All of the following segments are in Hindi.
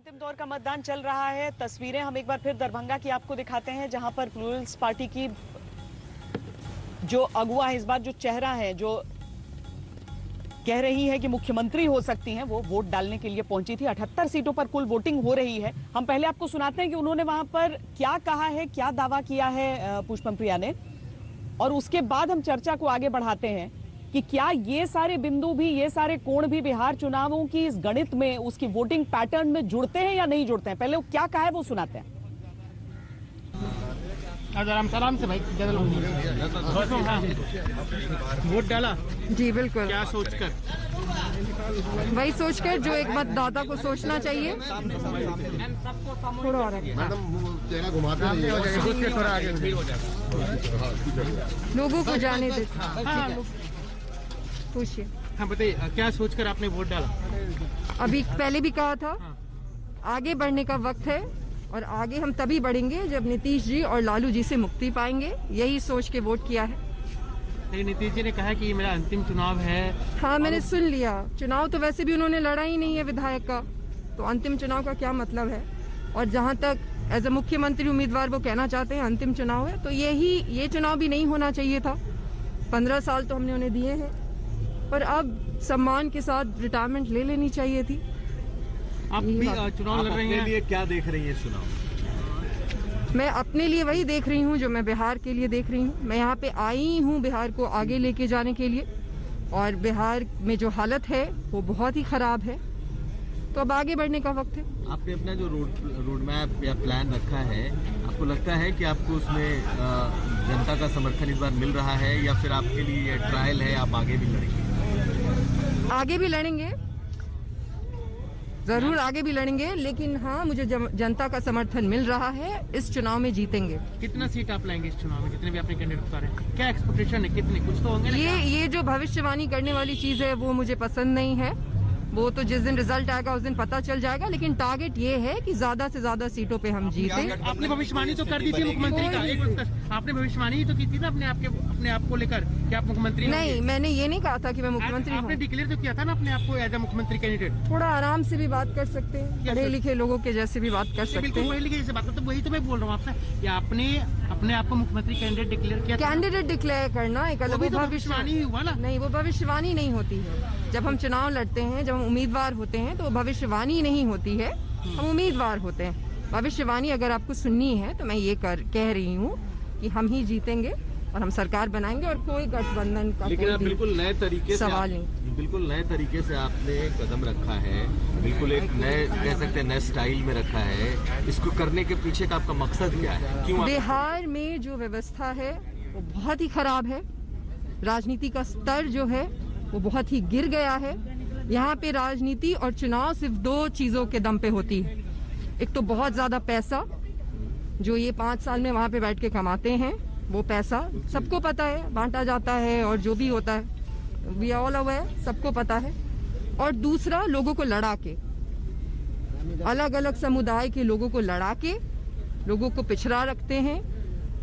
अंतिम दौर का मतदान चल रहा है। तस्वीरें हम एक बार फिर दरभंगा की आपको दिखाते हैं, जहां पर प्लूरल्स पार्टी की जो अगुवा है, इस बार जो चेहरा है, जो कह रही है कि मुख्यमंत्री हो सकती हैं, वो वोट डालने के लिए पहुंची थी। 78 सीटों पर कुल वोटिंग हो रही है। हम पहले आपको सुनाते हैं कि उन्होंने वहां पर क्या कहा है, क्या दावा किया है पुष्पम प्रिया ने, और उसके बाद हम चर्चा को आगे बढ़ाते हैं कि क्या ये सारे बिंदु भी, ये सारे कोण भी बिहार चुनावों की इस गणित में, उसकी वोटिंग पैटर्न में जुड़ते हैं या नहीं जुड़ते हैं। पहले वो क्या कहा है वो सुनाते हैं। आराम से भाई, वोट डाला जी बिल्कुल। क्या सोचकर? वही सोचकर जो एक मतदाता को सोचना चाहिए। थोड़ा और लोगों को जाने दे। पूछिए। हाँ बताइए, क्या सोचकर आपने वोट डाला? अभी पहले भी कहा था, आगे बढ़ने का वक्त है और आगे हम तभी बढ़ेंगे जब नीतीश जी और लालू जी से मुक्ति पाएंगे। यही सोच के वोट किया है। लेकिन नीतीश जी ने कहा कि ये मेरा अंतिम चुनाव है। हाँ, मैंने सुन लिया। चुनाव तो वैसे भी उन्होंने लड़ा ही नहीं है विधायक का, तो अंतिम चुनाव का क्या मतलब है। और जहाँ तक एज ए मुख्यमंत्री उम्मीदवार वो कहना चाहते हैं अंतिम चुनाव है, तो ये चुनाव भी नहीं होना चाहिए था। 15 साल तो हमने उन्हें दिए हैं, पर अब सम्मान के साथ रिटायरमेंट ले लेनी चाहिए थी। आप भी चुनाव लड़ रही हैं, लिए क्या देख रही है चुनाव? मैं अपने लिए वही देख रही हूँ जो मैं बिहार के लिए देख रही हूँ। मैं यहाँ पे आई हूँ बिहार को आगे लेके जाने के लिए, और बिहार में जो हालत है वो बहुत ही खराब है, तो अब आगे बढ़ने का वक्त है। आपने अपना जो रोड मैप या प्लान रखा है, आपको लगता है कि आपको उसमें जनता का समर्थन इस बार मिल रहा है, या फिर आपके लिए ये ट्रायल है, आप आगे भी लड़ेंगे? आगे भी लड़ेंगे, जरूर आगे भी लड़ेंगे, लेकिन हाँ, मुझे जनता का समर्थन मिल रहा है। इस चुनाव में जीतेंगे। कितना सीट आप लाएंगे इस चुनाव में? जितने भी आपने कैंडिडेट उतारे, क्या एक्सपेक्टेशन है? कितने? कुछ तो होंगे ना? ये जो भविष्यवाणी करने वाली चीज है वो मुझे पसंद नहीं है। वो तो जिस दिन रिजल्ट आएगा उस दिन पता चल जाएगा, लेकिन टारगेट ये है कि ज्यादा से ज्यादा सीटों पे हम जीते। आपने भविष्यवाणी तो कर दी थी मुख्यमंत्री का, आपने भविष्यवाणी तो की थी ना अपने आप को लेकर कि आप मुख्यमंत्री नहीं, मैंने ये नहीं कहा था कि मैं मुख्यमंत्री हूँ। आपने डिक्लेयर तो किया था ना अपने आप को एज ए मुख्यमंत्री कैंडिडेट। थोड़ा आराम से भी बात कर सकते हैं, पढ़े लिखे लोगों के जैसे भी बात कर सकते हैं। बिल्कुल पढ़े लिखे जैसे बात, तो वही तो मैं बोल रहा हूँ आपसे कि आपने अपने आप को मुख्यमंत्री कैंडिडेट डिक्लेयर किया। कैंडिडेट डिक्लेयर करना एक अलग भविष्यवाणी हुआ ना? नहीं, वो भविष्यवाणी नहीं होती है। जब हम चुनाव लड़ते हैं, जब हम उम्मीदवार होते हैं, तो भविष्यवाणी नहीं होती है, हम उम्मीदवार होते हैं। भविष्यवाणी अगर आपको सुननी है तो मैं ये कह रही हूँ कि हम ही जीतेंगे और हम सरकार बनाएंगे, और कोई गठबंधन का लेकिन आप बिल्कुल नए तरीके से सवाल नहीं, बिल्कुल नए तरीके से आपने कदम रखा है, बिल्कुल एक नए, कह सकते हैं नए स्टाइल में रखा है। इसको करने के पीछे का आपका मकसद क्या है? क्यों? बिहार में जो व्यवस्था है वो बहुत ही खराब है। राजनीति का स्तर जो है वो बहुत ही गिर गया है। यहाँ पे राजनीति और चुनाव सिर्फ 2 चीजों के दम पे होती है। एक तो बहुत ज्यादा पैसा, जो ये 5 साल में वहाँ पे बैठ के कमाते हैं, वो पैसा सबको पता है, बांटा जाता है, और जो भी होता है वी ऑल अवेयर, सबको पता है। और दूसरा, लोगों को लड़ा के, अलग अलग समुदाय के लोगों को लड़ा के लोगों को पिछड़ा रखते हैं।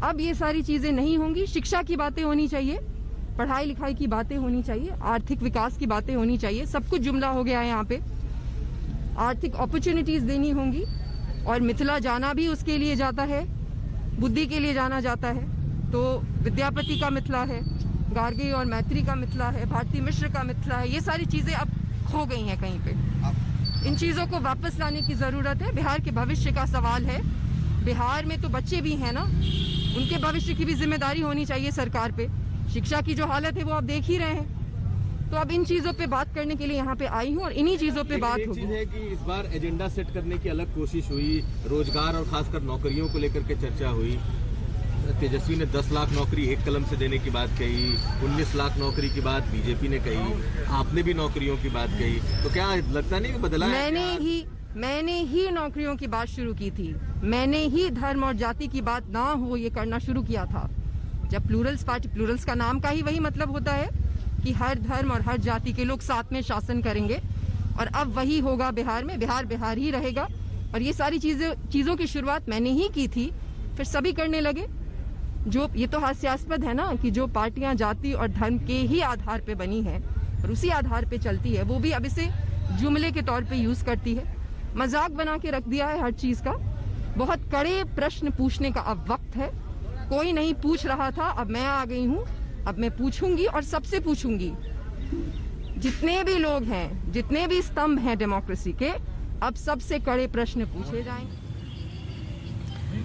अब ये सारी चीजें नहीं होंगी। शिक्षा की बातें होनी चाहिए, पढ़ाई लिखाई की बातें होनी चाहिए, आर्थिक विकास की बातें होनी चाहिए। सब कुछ जुमला हो गया है यहाँ पे। आर्थिक अपॉर्चुनिटीज देनी होंगी, और मिथिला जाना भी उसके लिए जाता है, बुद्धि के लिए जाना जाता है। तो विद्यापति का मिथिला है, गार्गी और मैत्री का मिथिला है, भारती मिश्र का मिथिला है। ये सारी चीजें अब खो गई हैं कहीं पे। इन चीजों को वापस लाने की जरूरत है। बिहार के भविष्य का सवाल है। बिहार में तो बच्चे भी हैं ना, उनके भविष्य की भी जिम्मेदारी होनी चाहिए सरकार पे। शिक्षा की जो हालत है वो आप देख ही रहे हैं। तो अब इन चीजों पे बात करने के लिए यहाँ पे आई हूँ, और इन्हीं चीजों पे बात होगी। चीज है कि इस बार एजेंडा सेट करने की अलग कोशिश हुई, रोजगार और खासकर नौकरियों को लेकर के चर्चा हुई। तेजस्वी ने 10 लाख नौकरी एक कलम से देने की बात कही, 19 लाख नौकरी की बात बीजेपी ने कही, आपने भी नौकरियों की बात कही। तो क्या लगता नहीं कि बदला है? मैंने ही नौकरियों की बात शुरू की थी। मैंने ही धर्म और जाति की बात ना हो ये करना शुरू किया था। जब प्लूरल्स पार्टी, प्लूरल्स का नाम का ही वही मतलब होता है कि हर धर्म और हर जाति के लोग साथ में शासन करेंगे, और अब वही होगा बिहार में। बिहार ही रहेगा, और ये सारी चीजों की शुरुआत मैंने ही की थी, फिर सभी करने लगे। जो ये तो हास्यास्पद है ना कि जो पार्टियां जाति और धर्म के ही आधार पे बनी है और उसी आधार पे चलती है, वो भी अब इसे जुमले के तौर पे यूज करती है। मजाक बना के रख दिया है हर चीज का। बहुत कड़े प्रश्न पूछने का अब वक्त है। कोई नहीं पूछ रहा था, अब मैं आ गई हूँ, अब मैं पूछूंगी और सबसे पूछूंगी। जितने भी लोग हैं, जितने भी स्तंभ हैं डेमोक्रेसी के, अब सबसे कड़े प्रश्न पूछे जाएंगे।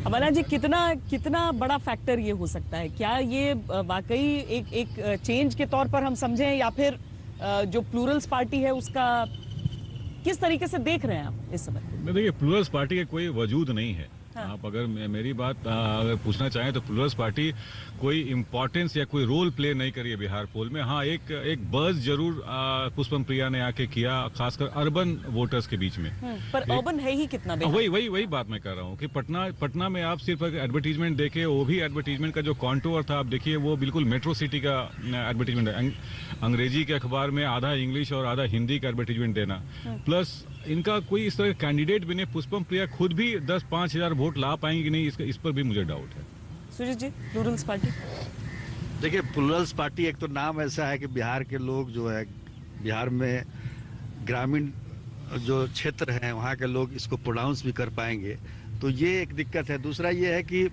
अमना जी, कितना बड़ा फैक्टर ये हो सकता है? क्या ये वाकई एक चेंज के तौर पर हम समझें, या फिर जो प्लूरल्स पार्टी है उसका किस तरीके से देख रहे हैं आप इस समय? देखिए, प्लूरल्स पार्टी का कोई वजूद नहीं है। हाँ। आप अगर मेरी बात अगर पूछना चाहें तो प्लूरल्स पार्टी कोई इम्पोर्टेंस या कोई रोल प्ले नहीं करी है बिहार पोल में। हाँ, एक बज़ जरूर पुष्पम प्रिया ने आके किया, खासकर अर्बन वोटर्स के बीच में। पर अर्बन है ही कितना? वही बात मैं कर रहा हूँ कि पटना में आप सिर्फ एडवर्टीजमेंट देखे, वो भी एडवर्टीजमेंट का जो कॉन्टूर था आप देखिए, वो बिल्कुल मेट्रो सिटी का एडवर्टीजमेंट है। अंग्रेजी के अखबार में आधा इंग्लिश और आधा हिंदी का एडवर्टीजमेंट देना, प्लस इनका कोई इस तरह कैंडिडेट भी नहीं। पुष्पम प्रिया खुद भी 10-5 हजार वोट ला पाएंगे कि नहीं, इस पर भी मुझे डाउट है। सुजीत जी, प्लूरल्स पार्टी? देखिए, प्लूरल्स पार्टी एक तो नाम ऐसा है कि बिहार के लोग जो है, बिहार में ग्रामीण जो क्षेत्र हैं वहाँ के लोग इसको प्रोनाउंस भी कर पाएंगे, तो ये एक दिक्कत है। दूसरा ये है कि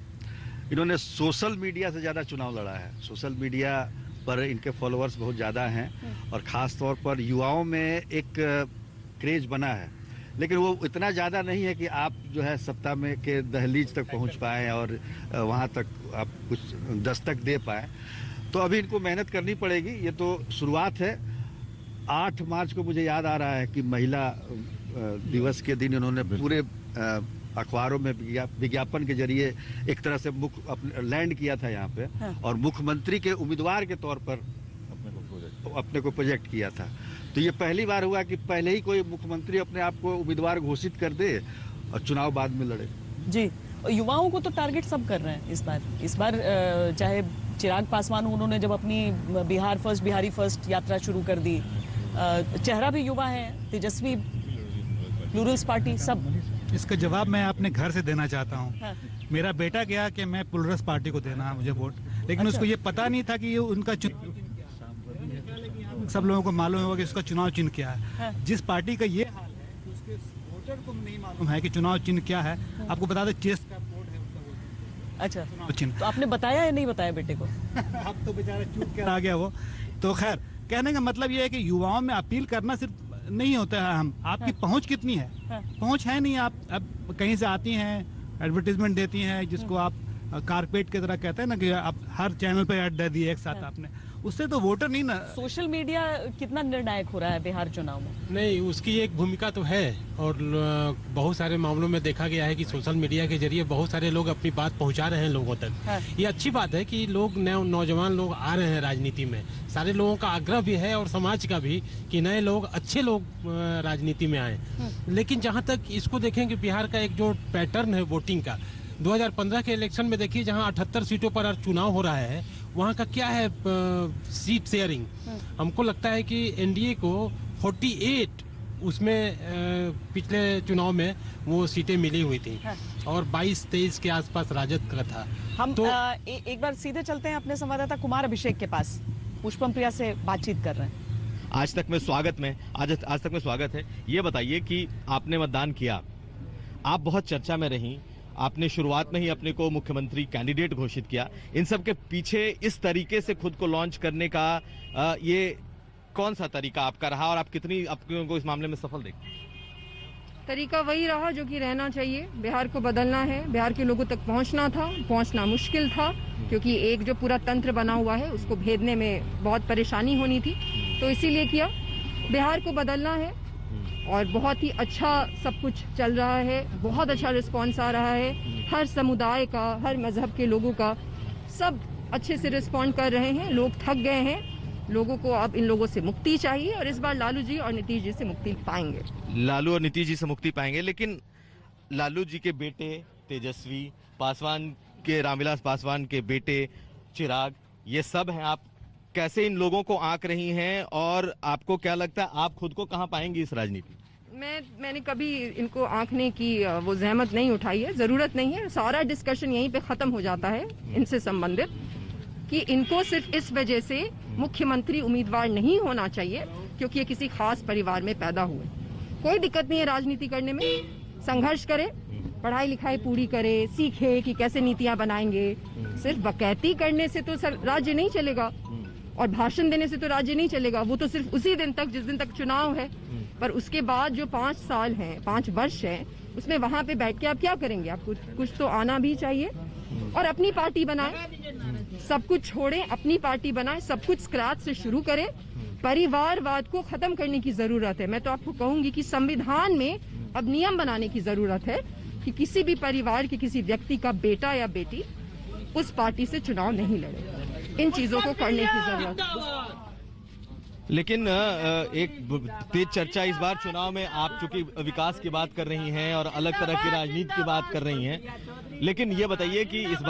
इन्होंने सोशल मीडिया से ज़्यादा चुनाव लड़ा है। सोशल मीडिया पर इनके फॉलोअर्स बहुत ज़्यादा हैं और ख़ास तौर पर युवाओं में एक क्रेज बना है, लेकिन वो इतना ज़्यादा नहीं है कि आप जो है सत्ता में के दहलीज तक पहुंच पाएँ और वहां तक आप कुछ दस्तक दे पाएँ। तो अभी इनको मेहनत करनी पड़ेगी। ये तो शुरुआत है। 8 मार्च को मुझे याद आ रहा है कि महिला दिवस के दिन इन्होंने पूरे अखबारों में विज्ञापन के जरिए एक तरह से लैंड किया था यहाँ पे, और मुख्यमंत्री के उम्मीदवार के तौर पर अपने को प्रोजेक्ट किया था। तो ये पहली बार हुआ कि पहले ही कोई मुख्यमंत्री अपने आप को उम्मीदवार घोषित कर दे और चुनाव बाद में लड़े। जी, युवाओं को तो टारगेट सब कर रहे हैं इस बार चाहे चिराग पासवान, उन्होंने जब अपनी बिहारी फर्स्ट यात्रा शुरू कर दी, चेहरा भी युवा है, तेजस्वी, प्लूरल्स पार्टी, सब। इसका जवाब मैं अपने घर से देना चाहता हूँ। हाँ। मेरा बेटा गया कि मैं प्लूरल्स पार्टी को देना है मुझे वोट, लेकिन उसको ये पता नहीं था कि ये उनका सब लोगों को मालूम होगा कि उसका चुनाव चिन्ह क्या है। हाँ। जिस पार्टी का ये हाल है उसके वोटर को नहीं मालूम है कि चुनाव चिन्ह क्या है। आपको बता दें, चेस्ट का कोड है उसका वोट। अच्छा, चुनाव चिन्ह। तो आपने बताया या नहीं बताया बेटे को? अब तो बेचारा चूक कर आ गया वो। तो खैर, कहने का मतलब ये है कि युवाओं में अपील करना सिर्फ नहीं होता है। हम आपकी पहुंच कितनी है? पहुंच है नहीं। आप अब कहीं से आती हैं, एडवर्टीजमेंट देती हैं, जिसको आप कारपेट की तरह कहते हैं ना, कि आप हर चैनल पे ऐड दे दिए एक साथ आपने, उससे तो वोटर नहीं ना। सोशल मीडिया कितना निर्णायक हो रहा है बिहार चुनाव में? नहीं, उसकी एक भूमिका तो है, और बहुत सारे मामलों में देखा गया है कि सोशल मीडिया के जरिए बहुत सारे लोग अपनी बात पहुंचा रहे हैं लोगों तक। हाँ। ये अच्छी बात है कि लोग नौजवान लोग आ रहे हैं राजनीति में। सारे लोगों का आग्रह भी है और समाज का भी कि नए लोग, अच्छे लोग राजनीति में आए। लेकिन जहाँ तक इसको देखें कि बिहार का एक जो पैटर्न है वोटिंग का, 2015 के इलेक्शन में देखिए, जहाँ 78 सीटों पर चुनाव हो रहा है, वहाँ का क्या है सीट शेयरिंग। हमको लगता है कि एनडीए को 48 उसमें पिछले चुनाव में वो सीटें मिली हुई थी, और 22-23 के आसपास राजद का था। हम तो एक बार सीधे चलते हैं अपने संवाददाता कुमार अभिषेक के पास। पुष्पम प्रिया से बातचीत कर रहे हैं। आज तक में स्वागत है। ये बताइए कि आपने मतदान किया, आप बहुत चर्चा में रही, आपने शुरुआत में ही अपने को मुख्यमंत्री कैंडिडेट घोषित किया। इन सब के पीछे इस तरीके से खुद को लॉन्च करने का ये कौन सा तरीका आपका रहा, और आप कितनी अपने को इस मामले में सफल देखते हैं? तरीका वही रहा जो कि रहना चाहिए। बिहार को बदलना है, बिहार के लोगों तक पहुंचना मुश्किल था, क्योंकि एक जो पूरा तंत्र बना हुआ है उसको भेदने में बहुत परेशानी होनी थी, तो इसीलिए किया। बिहार को बदलना है, और बहुत ही अच्छा सब कुछ चल रहा है, बहुत अच्छा रिस्पांस आ रहा है। हर समुदाय का, हर मजहब के लोगों का, सब अच्छे से रिस्पॉन्ड कर रहे हैं। लोग थक गए हैं, लोगों को अब इन लोगों से मुक्ति चाहिए, और इस बार लालू जी और नीतीश जी से मुक्ति पाएंगे। लालू और नीतीश जी से मुक्ति पाएंगे, लेकिन लालू जी के बेटे तेजस्वी, पासवान के, रामविलास पासवान के बेटे चिराग, ये सब हैं। आप कैसे इन लोगों को आंक रही हैं, और आपको क्या लगता है आप खुद को कहां पाएंगी इस राजनीति? मैंने कभी इनको आंकने की वो जहमत नहीं उठाई है, जरूरत नहीं है। सारा डिस्कशन यहीं पे खत्म हो जाता है इनसे संबंधित, कि इनको सिर्फ इस वजह से मुख्यमंत्री उम्मीदवार नहीं होना चाहिए क्योंकि ये किसी खास परिवार में पैदा हुए। कोई दिक्कत नहीं है राजनीति करने में, संघर्ष करे, पढ़ाई लिखाई पूरी करे, सीखे कि कैसे नीतियां बनाएंगे। सिर्फ बकैती करने से तो राज्य नहीं चलेगा और भाषण देने से तो राज्य नहीं चलेगा। वो तो सिर्फ उसी दिन तक जिस दिन तक चुनाव है, पर उसके बाद जो 5 साल हैं, 5 वर्ष हैं, उसमें वहां पे बैठ के आप क्या करेंगे? आपको कुछ तो आना भी चाहिए और अपनी पार्टी बनाए, सब कुछ छोड़ें, अपनी पार्टी बनाए, सब कुछ स्क्रैच से शुरू करें। परिवारवाद को खत्म करने की जरूरत है। मैं तो आपको कहूंगी कि संविधान में अब नियम बनाने की जरूरत है कि किसी भी परिवार के किसी व्यक्ति का बेटा या बेटी उस पार्टी से चुनाव नहीं लड़े। इन चीजों को करने की जरूरत है। लेकिन एक तेज चर्चा इस बार चुनाव में, आप चूंकि विकास की बात कर रही हैं और अलग तरह की राजनीति की बात कर रही हैं, लेकिन ये बताइए कि इस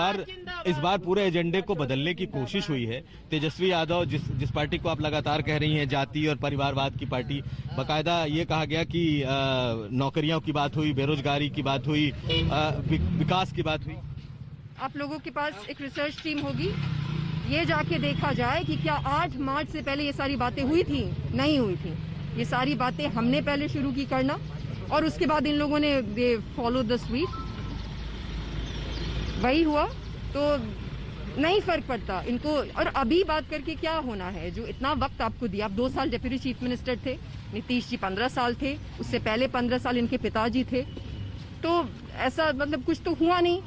बार पूरे एजेंडे को बदलने की कोशिश हुई है। तेजस्वी यादव जिस पार्टी को आप लगातार कह रही हैं जाति और परिवारवाद की पार्टी, बाकायदा ये कहा गया कि नौकरियों की बात हुई, बेरोजगारी की बात हुई, विकास की बात हुई। आप लोगों के पास एक रिसर्च टीम होगी, ये जाके देखा जाए कि क्या 8 मार्च से पहले ये सारी बातें हुई थी? नहीं हुई थी। ये सारी बातें हमने पहले शुरू की करना और उसके बाद इन लोगों ने दे फॉलो द स्वीट, वही हुआ। तो नहीं फर्क पड़ता इनको। और अभी बात करके क्या होना है? जो इतना वक्त आपको दिया, आप 2 साल डिप्यूटी चीफ मिनिस्टर थे, नीतीश जी 15 साल थे, उससे पहले 15 साल इनके पिताजी थे, तो ऐसा मतलब कुछ तो हुआ नहीं।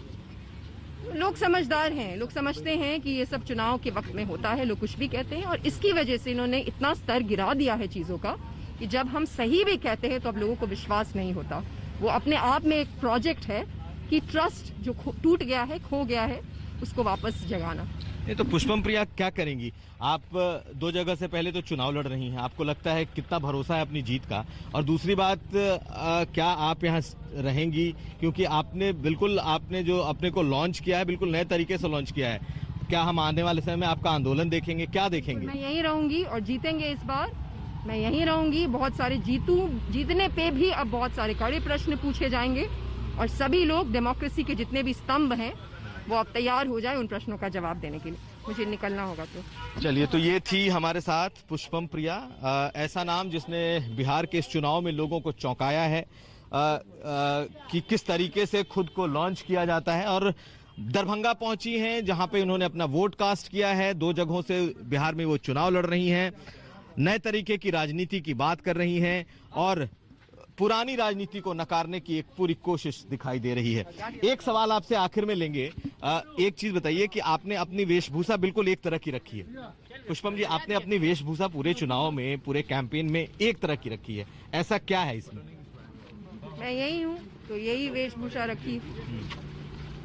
लोग समझदार हैं, लोग समझते हैं कि ये सब चुनाव के वक्त में होता है, लोग कुछ भी कहते हैं और इसकी वजह से इन्होंने इतना स्तर गिरा दिया है चीजों का कि जब हम सही भी कहते हैं तो अब लोगों को विश्वास नहीं होता। वो अपने आप में एक प्रोजेक्ट है कि ट्रस्ट जो टूट गया है, खो गया है, उसको वापस जगाना। नहीं तो पुष्पम प्रिया क्या करेंगी? आप 2 जगह से पहले तो चुनाव लड़ रही हैं, आपको लगता है कितना भरोसा है अपनी जीत का? और दूसरी बात, क्या आप यहाँ रहेंगी? क्योंकि आपने जो अपने को लॉन्च किया है, बिल्कुल नए तरीके से लॉन्च किया है। क्या हम आने वाले समय में आपका आंदोलन देखेंगे? क्या देखेंगे? मैं यहीं रहूंगी और जीतेंगे इस बार। मैं यहीं रहूंगी, बहुत सारे जीतने पे भी अब बहुत सारे कड़े प्रश्न पूछे जाएंगे और सभी लोग, डेमोक्रेसी के जितने भी स्तंभ हैं, वो अब तैयार हो जाए उन प्रश्नों का जवाब देने के लिए। मुझे निकलना होगा तो। चलिए, तो ये थी हमारे साथ पुष्पम प्रिया, ऐसा नाम जिसने बिहार के इस चुनाव में लोगों को चौंकाया है कि किस तरीके से खुद को लॉन्च किया जाता है। और दरभंगा पहुंची हैं जहां पे उन्होंने अपना वोट कास्ट किया है। 2 जगहों से बिहार में वो चुनाव लड़ रही हैं, नए तरीके की राजनीति की बात कर रही हैं और पुरानी राजनीति को नकारने की एक पूरी कोशिश दिखाई दे रही है। एक सवाल आपसे आखिर में लेंगे, एक चीज बताइए कि आपने अपनी वेशभूषा बिल्कुल एक तरह की रखी है। पुष्पम जी, आपने अपनी वेशभूषा पूरे चुनाव में, पूरे कैंपेन में एक तरह की रखी है, ऐसा क्या है इसमें? मैं यही हूँ तो यही वेशभूषा रखी।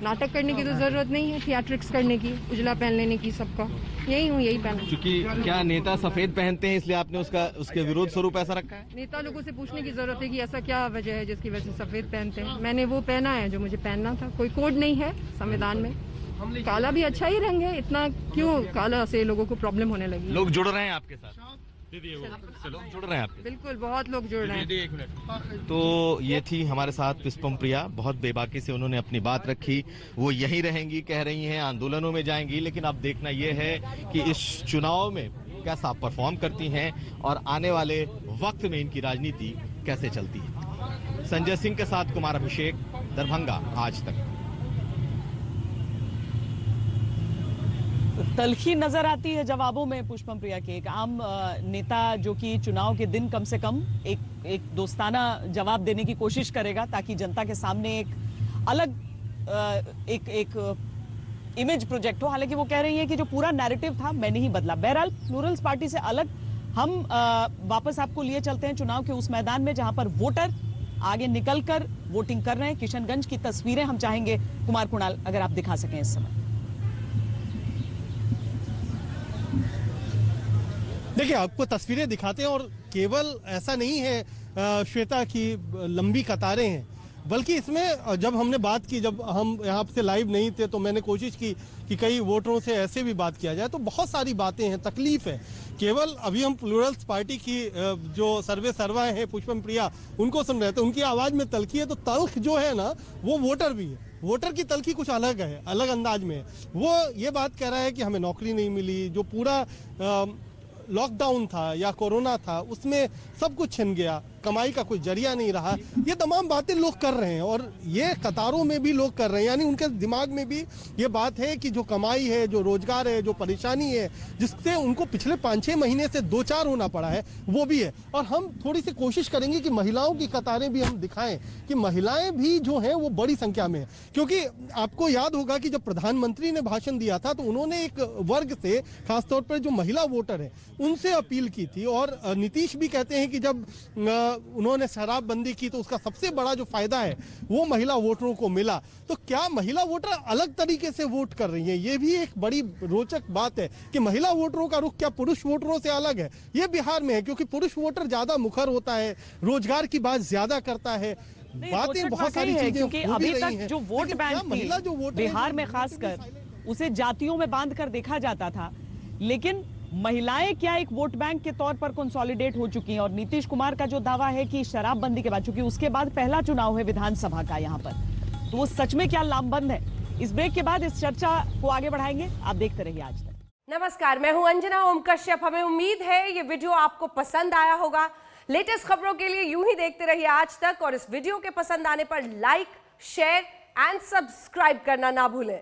नाटक करने की तो जरूरत नहीं है, थिएट्रिक्स करने की, उजला पहन लेने की, सबका यही हूँ, यही पहना। क्योंकि क्या नेता सफेद पहनते हैं इसलिए आपने उसके विरोध स्वरूप ऐसा रखा है? नेता लोगों से पूछने की जरूरत है कि ऐसा क्या वजह है जिसकी वजह से सफेद पहनते हैं। मैंने वो पहना है जो मुझे पहनना था, कोई कोड नहीं है संविधान में। काला भी अच्छा ही रंग है, इतना क्यों काला से लोगों को प्रॉब्लम होने लगी? लोग जुड़ रहे हैं आपके साथ, लोग जुड़ रहे हैं आपके? बिल्कुल, बहुत लोग जुड़ रहे हैं। तो ये थी हमारे साथ पुष्पम प्रिया, बहुत बेबाकी से उन्होंने अपनी बात रखी। वो यहीं रहेंगी, कह रही हैं, आंदोलनों में जाएंगी, लेकिन अब देखना ये है कि इस चुनाव में कैसा परफॉर्म करती हैं और आने वाले वक्त में इनकी राजनीति कैसे चलती है। संजय सिंह के साथ कुमार अभिषेक, दरभंगा, आज तक। तलखी नजर आती है जवाबों में पुष्पम प्रिया के। एक आम नेता जो कि चुनाव के दिन कम से कम एक दोस्ताना जवाब देने की कोशिश करेगा ताकि जनता के सामने एक अलग एक इमेज प्रोजेक्ट हो। हालांकि वो कह रही है कि जो पूरा नैरेटिव था मैं नहीं बदला। बहरहाल प्लूरल्स पार्टी से अलग हम वापस आपको लिए चलते हैं चुनाव के उस मैदान में जहां पर वोटर आगे निकलकर वोटिंग कर रहे हैं। किशनगंज की तस्वीरें हम चाहेंगे कुमार कुणाल अगर आप दिखा सकें इस समय। देखिए, आपको तस्वीरें दिखाते हैं और केवल ऐसा नहीं है श्वेता की लंबी कतारें हैं, बल्कि इसमें जब हमने बात की, जब हम यहाँ से लाइव नहीं थे तो मैंने कोशिश की कि कई वोटरों से ऐसे भी बात किया जाए, तो बहुत सारी बातें हैं, तकलीफ है। केवल अभी हम प्लूरल्स पार्टी की जो सर्वाएं हैं पुष्पम प्रिया, उनको सुन रहे थे, उनकी आवाज़ में तल्खी है, तो तल्ख जो है ना वो वोटर भी है। वोटर की तल्खी कुछ अलग है, अलग अंदाज में है। वो ये बात कह रहा है कि हमें नौकरी नहीं मिली, जो पूरा लॉकडाउन था या कोरोना था उसमें सब कुछ छिन गया। कमाई का कोई जरिया नहीं रहा। ये तमाम बातें लोग कर रहे हैं और ये कतारों में भी लोग कर रहे हैं, यानी उनके दिमाग में भी ये बात है कि जो कमाई है, जो रोजगार है, जो परेशानी है, जिससे उनको पिछले 5-6 महीने से 2-4 होना पड़ा है, वो भी है। और हम थोड़ी सी कोशिश करेंगे कि महिलाओं की कतारें भी हम दिखाएं कि महिलाएं भी जो हैं वो बड़ी संख्या में है। क्योंकि आपको याद होगा कि जब प्रधानमंत्री ने भाषण दिया था तो उन्होंने एक वर्ग से, खासतौर पर जो महिला वोटर है, उनसे अपील की थी। और नीतीश भी कहते हैं कि जब उन्होंने शराबबंदी की तो उसका सबसे बड़ा जो फायदा है वो महिला वोटरों को मिला। तो क्या महिला वोटर अलग तरीके से वोट कर रही हैं? ये भी एक बड़ी रोचक बात है कि महिला वोटरों का रुख क्या पुरुष वोटरों से अलग है? ये बिहार में है क्योंकि पुरुष वोटर ज्यादा मुखर होता है, रोजगार की बात ज्यादा करता है, बातें बहुत सारी चीजें क्योंकि अभी तक जो वोट बैंक थी बिहार में खासकर उसे जातियों में बांध कर देखा जाता था, लेकिन महिलाएं क्या एक वोट बैंक के तौर पर कंसोलिडेट हो चुकी हैं। और नीतीश कुमार का जो दावा है कि शराबबंदी के बाद, चूंकि उसके बाद पहला चुनाव है विधानसभा का यहाँ पर, तो वो सच में क्या लामबंद है? इस ब्रेक के बाद इस चर्चा को आगे बढ़ाएंगे, आप देखते रहिए आज तक। नमस्कार, मैं हूं अंजना ओम कश्यप। हमें उम्मीद है ये वीडियो आपको पसंद आया होगा। लेटेस्ट खबरों के लिए यूं ही देखते रहिए आज तक, और इस वीडियो के पसंद आने पर लाइक, शेयर एंड सब्सक्राइब करना ना भूलें।